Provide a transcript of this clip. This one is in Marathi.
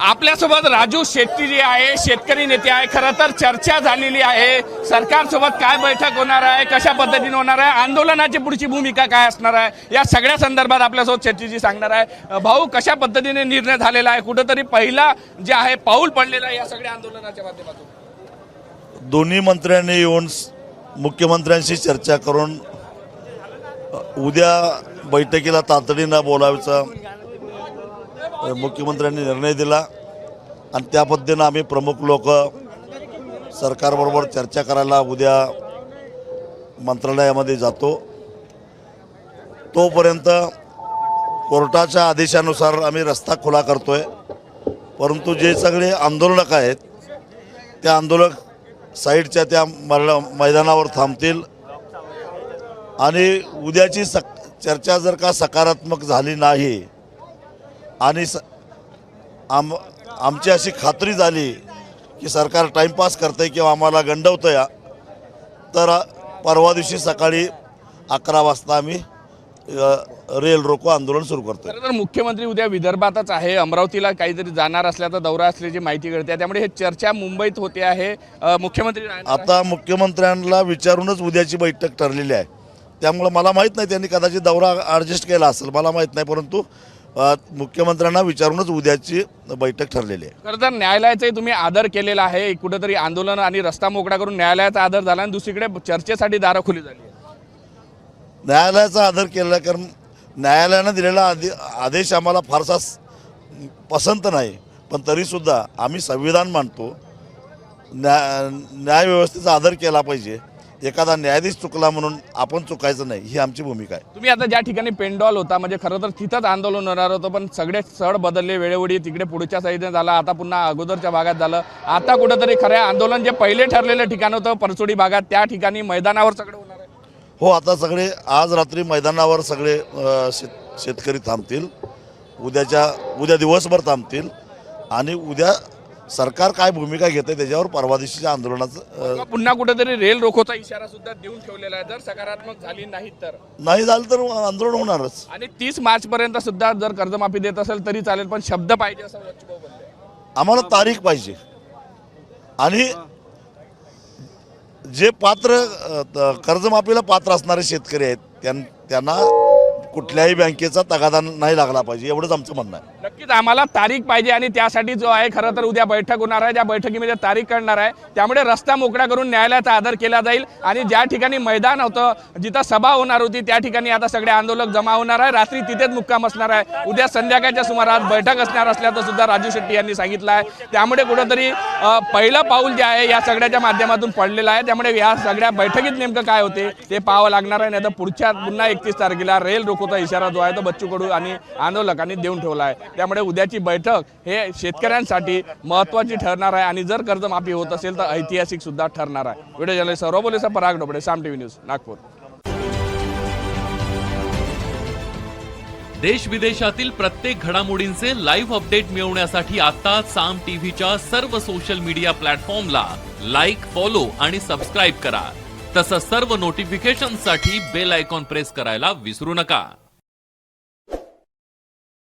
आपल्यासोबत राजू शेट्टी जी आहे, शेतकरी नेते आहे. खरं तर चर्चा झालेली आहे. सरकारसोबत काय बैठक होणार आहे, कशा पद्धतीने होणार आहे, आंदोलनाची पुढची भूमिका काय असणार आहे, या सगळ्या संदर्भात आपल्यासोबत शेट्टीजी सांगणार आहे. भाऊ, कशा पद्धतीने निर्णय झालेला आहे, कुठंतरी पहिला जे आहे पाऊल पडलेला आहे या सगळ्या आंदोलनाच्या माध्यमातून? दोन्ही मंत्र्यांनी येऊन मुख्यमंत्र्यांशी चर्चा करून उद्या बैठकीला तातडीनं बोलायचा मुख्यमंत्र्यांनी निर्णय दिला आणि त्या पद्धतीनं आम्ही प्रमुख लोक सरकारबरोबर चर्चा करायला उद्या मंत्रालयामध्ये जातो. तोपर्यंत कोर्टाच्या आदेशानुसार आम्ही रस्ता खुला करतोय. परंतु जे सगळे आंदोलक आहेत त्या आंदोलक साईडच्या त्या मैदानावर थांबतील आणि उद्याची चर्चा जर का सकारात्मक झाली नाही आणि आमची अशी खात्री झाली की सरकार टाईमपास करतंय किंवा आम्हाला गंडवतंय, तर परवा दिवशी सकाळी 11 वाजता आम्ही रेल रोको आंदोलन सुरू करतो. तर मुख्यमंत्री उद्या विदर्भातच आहे, अमरावतीला काहीतरी जाणार असल्याचा दौरा असल्याची माहिती कळते. त्यामुळे हे चर्चा मुंबईत होते आहे. मुख्यमंत्री आता मुख्यमंत्र्यांना विचारूनच उद्याची बैठक ठरलेली आहे. त्यामुळे मला माहीत नाही त्यांनी कदाचित दौरा ॲडजस्ट केला असेल, मला माहीत नाही. परंतु मुख्यमंत्र्यांना विचारूनच उद्याची बैठक ठरलेली आहे. खरं तर न्यायालयाचाही तुम्ही आदर केलेला आहे. कुठेतरी आंदोलन आणि रस्ता मोकळा करून न्यायालयाचा आदर झाला आणि दुसरीकडे चर्चेसाठी दारं खुली झाली. न्यायालयाचा आदर केला, कारण न्यायालयानं दिलेला आदेश आम्हाला फारसा पसंत नाही. पण तरीसुद्धा आम्ही संविधान मानतो. न्यायव्यवस्थेचा आदर केला पाहिजे. एखादा न्यायाधीश चुकला म्हणून आपण चुकायचं नाही, ही आमची भूमिका आहे. तुम्ही आता ज्या ठिकाणी पेंडॉल होता, म्हणजे खरं तर तिथंच आंदोलन होणार होतं, पण सगळे स्थळ बदलले वेळोवेळी. तिकडे पुढच्या साईडने झालं, आता पुन्हा अगोदरच्या भागात झालं. आता कुठंतरी खरं आंदोलन जे पहिले ठरलेलं ठिकाण होतं परचोडी भागात, त्या ठिकाणी मैदानावर सगळं होणार आहे. हो, आता सगळे आज रात्री मैदानावर सगळे शेतकरी थांबतील. उद्या दिवसभर थांबतील आणि उद्या सरकार काय भूमिका घेते त्याच्यावर परवा दिवशीच्या आंदोलनाचं पुन्हा कुठेतरी रेल रोकोचा इशारा सुद्धा देऊन ठेवलेला आहे. जर सकारात्मक झाली नाही झालं तर आंदोलन होणारच. आणि 30 मार्च पर्यंत सुद्धा जर कर्जमाफी देत असेल तरी चालेल, पण शब्द पाहिजे असं वचभाऊ बोलले. आम्हाला तारीख पाहिजे आणि जे पात्र कर्जमाफीला पात्र असणारे शेतकरी आहेत त्यांना कुठल्याही बँकेचा तगादा नाही लागला पाहिजे, एवढंच आमचं म्हणणं आहे. नक्कीच आम्हाला तारीख पाहिजे आणि त्यासाठी जो आहे खरं तर उद्या बैठक होणार आहे. त्या बैठकीमध्ये तारीख कळणार आहे. त्यामुळे रस्ता मोकळा करून न्यायालयाचा आदर केला जाईल आणि ज्या ठिकाणी मैदान होतं, जिथं सभा होणार होती, त्या ठिकाणी आता सगळे आंदोलक जमा होणार आहे. रात्री तिथेच मुक्काम असणार आहे. उद्या संध्याकाळच्या सुमारास बैठक असणार असल्याचं सुद्धा राजू शेट्टी यांनी सांगितलं आहे. त्यामुळे कुठंतरी पहिलं पाऊल जे आहे या सगळ्याच्या माध्यमातून पडलेलं आहे. त्यामुळे या सगळ्या बैठकीत नेमकं काय होते ते पाहावं लागणार आहे. नाही तर पुढच्या पुन्हा 31 तारखेला रेल रोकोचा इशारा जो आहे तो बच्चू कडू आणि आंदोलकांनी देऊन ठेवला आहे. त्यामुळे उद्याची बैठक हे शेतकऱ्यांसाठी महत्त्वाची ठरणार आहे आणि जर कर्जमाफी होत असेल तर ऐतिहासिक सुद्धा ठरणार आहे. व्हिडिओ जर्नलिस्ट सौरभ बोलेसा, पराग डोबळे, साम टीव्ही न्यूज, नागपूर. देश विदेशातील प्रत्येक घडामोडींचे लाईव्ह अपडेट मिळवण्यासाठी आता साम टीव्हीच्या सर्व सोशल मीडिया प्लॅटफॉर्मला लाईक, फॉलो आणि सबस्क्राईब करा. तसंच सर्व नोटिफिकेशनसाठी बेल आयकॉन प्रेस करायला विसरू नका.